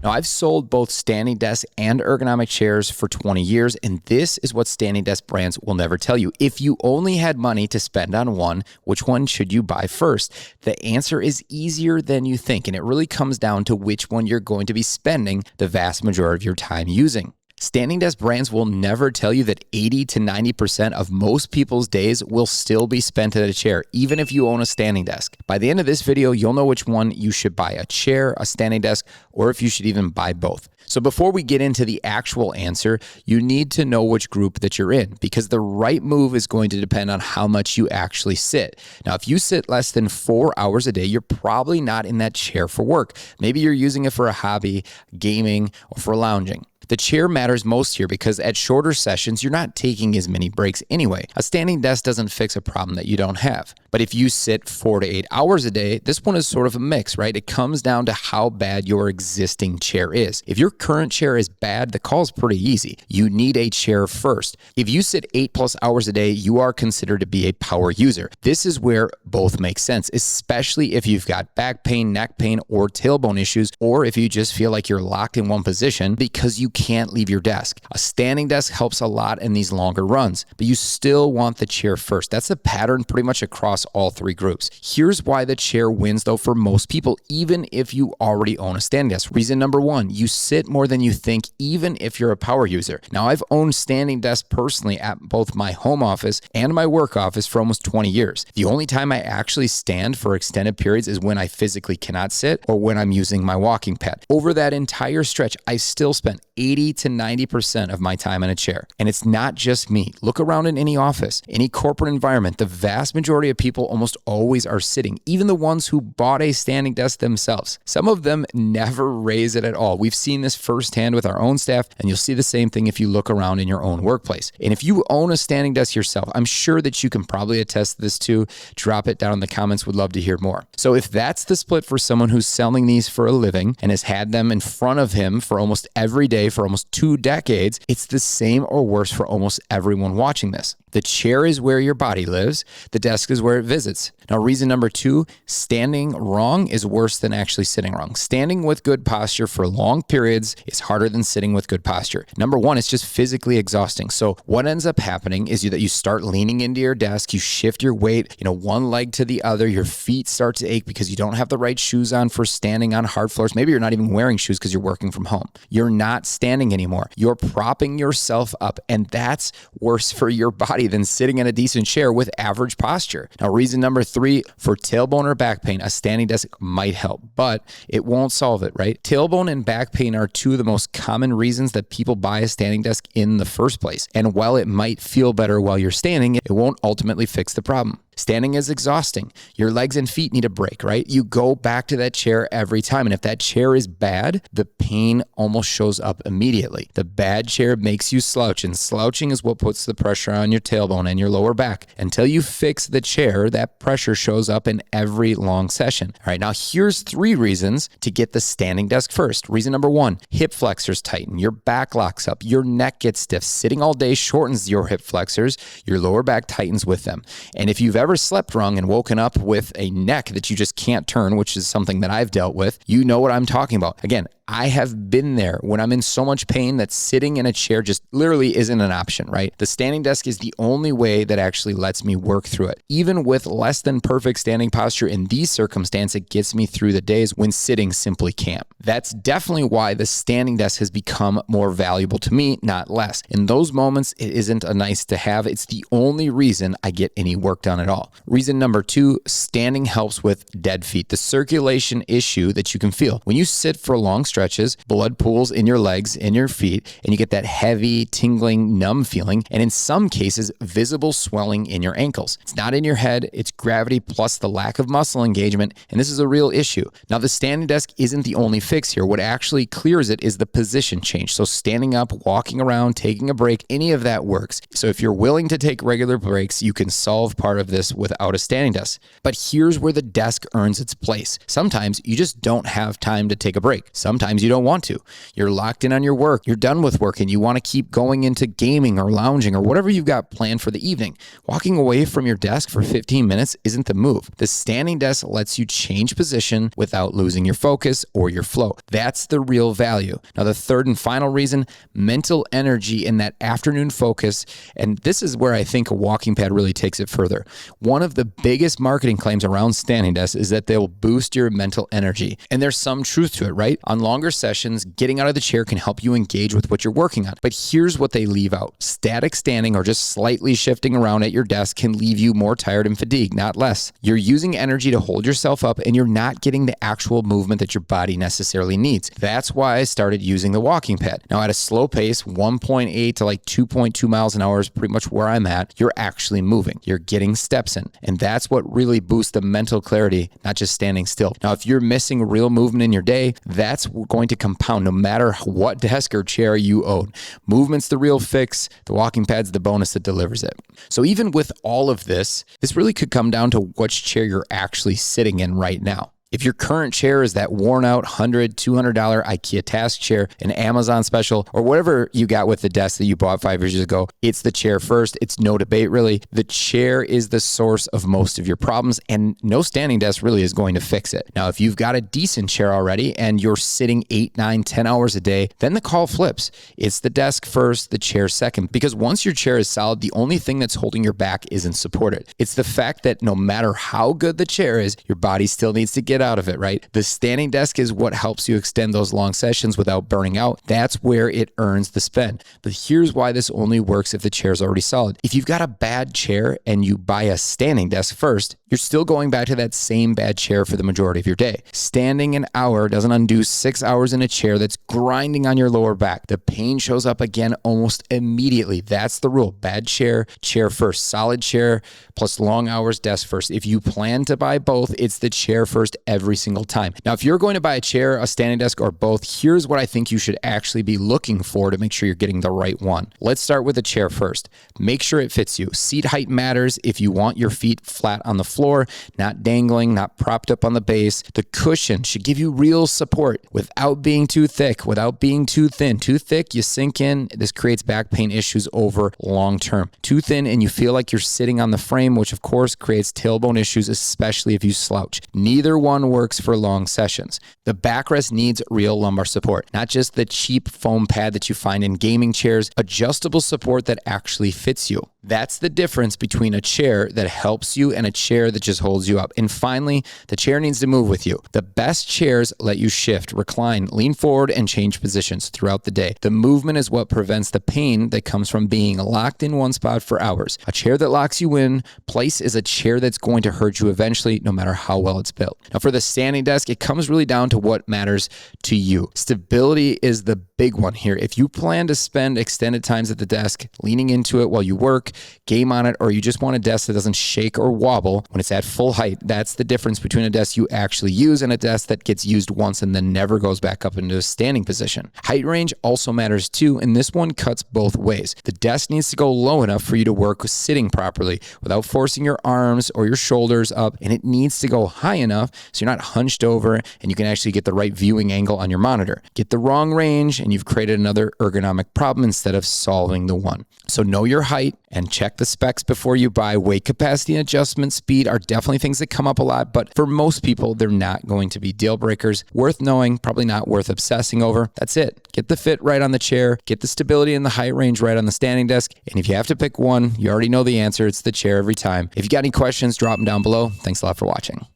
Now, I've sold both standing desk and ergonomic chairs for 20 years, and this is what standing desk brands will never tell you. If you only had money to spend on one, which one should you buy first? The answer is easier than you think, and it really comes down to which one you're going to be spending the vast majority of your time using. Standing desk brands will never tell you that 80 to 90% of most people's days will still be spent at a chair, even if you own a standing desk. By the end of this video, you'll know which one you should buy, a chair, a standing desk, or if you should even buy both. So before we get into the actual answer, you need to know which group that you're in, because the right move is going to depend on how much you actually sit. Now, if you sit less than 4 hours a day, you're probably not in that chair for work. Maybe you're using it for a hobby, gaming, or for lounging. The chair matters most here because at shorter sessions, you're not taking as many breaks anyway. A standing desk doesn't fix a problem that you don't have. But if you sit 4 to 8 hours a day, this one is sort of a mix, right? It comes down to how bad your existing chair is. If your current chair is bad, the call is pretty easy. You need a chair first. If you sit 8+ hours a day, you are considered to be a power user. This is where both make sense, especially if you've got back pain, neck pain, or tailbone issues, or if you just feel like you're locked in one position because you can't leave your desk. A standing desk helps a lot in these longer runs, but you still want the chair first. That's the pattern pretty much across all three groups. Here's why the chair wins though for most people, even if you already own a standing desk. Reason number one, you sit more than you think, even if you're a power user. Now, I've owned standing desks personally at both my home office and my work office for almost 20 years. The only time I actually stand for extended periods is when I physically cannot sit or when I'm using my walking pad. Over that entire stretch, I still spent 80 to 90% of my time in a chair. And it's not just me. Look around in any office, any corporate environment, the vast majority of people almost always are sitting, even the ones who bought a standing desk themselves. Some of them never raise it at all. We've seen this firsthand with our own staff, and you'll see the same thing if you look around in your own workplace. And if you own a standing desk yourself, I'm sure that you can probably attest to this too. Drop it down in the comments. Would love to hear more. So if that's the split for someone who's selling these for a living and has had them in front of him for almost every day for almost 2 decades, it's the same or worse for almost everyone watching this. The chair is where your body lives. The desk is where it visits. Now, reason number 2, standing wrong is worse than actually sitting wrong. Standing with good posture for long periods is harder than sitting with good posture. Number 1, it's just physically exhausting. So what ends up happening is that you start leaning into your desk, you shift your weight, one leg to the other, your feet start to ache because you don't have the right shoes on for standing on hard floors. Maybe you're not even wearing shoes because you're working from home. You're not standing anymore. You're propping yourself up, and that's worse for your body than sitting in a decent chair with average posture. Now, reason number 3, for tailbone or back pain, a standing desk might help, but it won't solve it, right? Tailbone and back pain are 2 of the most common reasons that people buy a standing desk in the first place. And while it might feel better while you're standing, it won't ultimately fix the problem. Standing is exhausting. Your legs and feet need a break, right? You go back to that chair every time. And if that chair is bad, the pain almost shows up immediately. The bad chair makes you slouch, and slouching is what puts the pressure on your tailbone and your lower back. Until you fix the chair, that pressure shows up in every long session. All right, now here's 3 reasons to get the standing desk first. Reason number 1, hip flexors tighten, your back locks up, your neck gets stiff. Sitting all day shortens your hip flexors, your lower back tightens with them. And if you've ever slept wrong and woken up with a neck that you just can't turn, which is something that I've dealt with, you know what I'm talking about. Again, I have been there when I'm in so much pain that sitting in a chair just literally isn't an option, right? The standing desk is the only way that actually lets me work through it. Even with less than perfect standing posture in these circumstances, it gets me through the days when sitting simply can't. That's definitely why the standing desk has become more valuable to me, not less. In those moments, it isn't a nice to have. It's the only reason I get any work done at all. Reason number 2, standing helps with dead feet, the circulation issue that you can feel. When you sit for long stretches, blood pools in your legs, in your feet, and you get that heavy, tingling, numb feeling, and in some cases, visible swelling in your ankles. It's not in your head, it's gravity plus the lack of muscle engagement, and this is a real issue. Now, the standing desk isn't the only fix here. What actually clears it is the position change. So standing up, walking around, taking a break, any of that works. So if you're willing to take regular breaks, you can solve part of this without a standing desk. But here's where the desk earns its place. Sometimes you just don't have time to take a break. Sometimes Sometimes you don't want to. You're locked in on your work. You're done with work and you want to keep going into gaming or lounging or whatever you've got planned for the evening. Walking away from your desk for 15 minutes isn't the move. The standing desk lets you change position without losing your focus or your flow. That's the real value. Now, the third and final reason, mental energy and that afternoon focus. And this is where I think a walking pad really takes it further. One of the biggest marketing claims around standing desks is that they'll boost your mental energy. And there's some truth to it, right? On longer sessions, getting out of the chair can help you engage with what you're working on. But here's what they leave out. Static standing or just slightly shifting around at your desk can leave you more tired and fatigued, not less. You're using energy to hold yourself up and you're not getting the actual movement that your body necessarily needs. That's why I started using the walking pad. Now at a slow pace, 1.8 to like 2.2 miles an hour is pretty much where I'm at. You're actually moving. You're getting steps in. And that's what really boosts the mental clarity, not just standing still. Now, if you're missing real movement in your day, that's going to compound no matter what desk or chair you own. Movement's the real fix. The walking pad's the bonus that delivers it. So even with all of this really could come down to which chair you're actually sitting in right now. If your current chair is that worn out $100, $200 IKEA task chair, an Amazon special, or whatever you got with the desk that you bought 5 years ago, it's the chair first. It's no debate, really. The chair is the source of most of your problems, and no standing desk really is going to fix it. Now, if you've got a decent chair already and you're sitting 8, 9, 10 hours a day, then the call flips. It's the desk first, the chair second, because once your chair is solid, the only thing that's holding your back isn't supported. It's the fact that no matter how good the chair is, your body still needs to get out of it, right? The standing desk is what helps you extend those long sessions without burning out. That's where it earns the spend. But here's why this only works if the chair is already solid. If you've got a bad chair and you buy a standing desk first, you're still going back to that same bad chair for the majority of your day. Standing an hour doesn't undo 6 hours in a chair that's grinding on your lower back. The pain shows up again almost immediately. That's the rule. Bad chair, chair first. Solid chair plus long hours, desk first. If you plan to buy both, it's the chair first every single time. Now, if you're going to buy a chair, a standing desk, or both, here's what I think you should actually be looking for to make sure you're getting the right one. Let's start with the chair first. Make sure it fits you. Seat height matters if you want your feet flat on the floor, not dangling, not propped up on the base. The cushion should give you real support without being too thick, without being too thin. Too thick, you sink in. This creates back pain issues over long term. Too thin and you feel like you're sitting on the frame, which of course creates tailbone issues, especially if you slouch. Neither one works for long sessions. The backrest needs real lumbar support, not just the cheap foam pad that you find in gaming chairs, adjustable support that actually fits you. That's the difference between a chair that helps you and a chair that just holds you up. And finally, the chair needs to move with you. The best chairs let you shift, recline, lean forward, and change positions throughout the day. The movement is what prevents the pain that comes from being locked in one spot for hours. A chair that locks you in place is a chair that's going to hurt you eventually, no matter how well it's built. Now, for the standing desk, it comes really down to what matters to you. Stability is the big one here. If you plan to spend extended times at the desk, leaning into it while you work, game on it, or you just want a desk that doesn't shake or wobble when it's at full height, that's the difference between a desk you actually use and a desk that gets used once and then never goes back up into a standing position. Height range also matters too, and this one cuts both ways. The desk needs to go low enough for you to work sitting properly without forcing your arms or your shoulders up, and it needs to go high enough so you're not hunched over and you can actually get the right viewing angle on your monitor. Get the wrong range and you've created another ergonomic problem instead of solving the one. So know your height and check the specs before you buy. Weight capacity and adjustment speed are definitely things that come up a lot, but for most people, they're not going to be deal breakers. Worth knowing, probably not worth obsessing over. That's it. Get the fit right on the chair, get the stability and the height range right on the standing desk, and if you have to pick one, you already know the answer. It's the chair every time. If you got any questions, drop them down below. Thanks a lot for watching.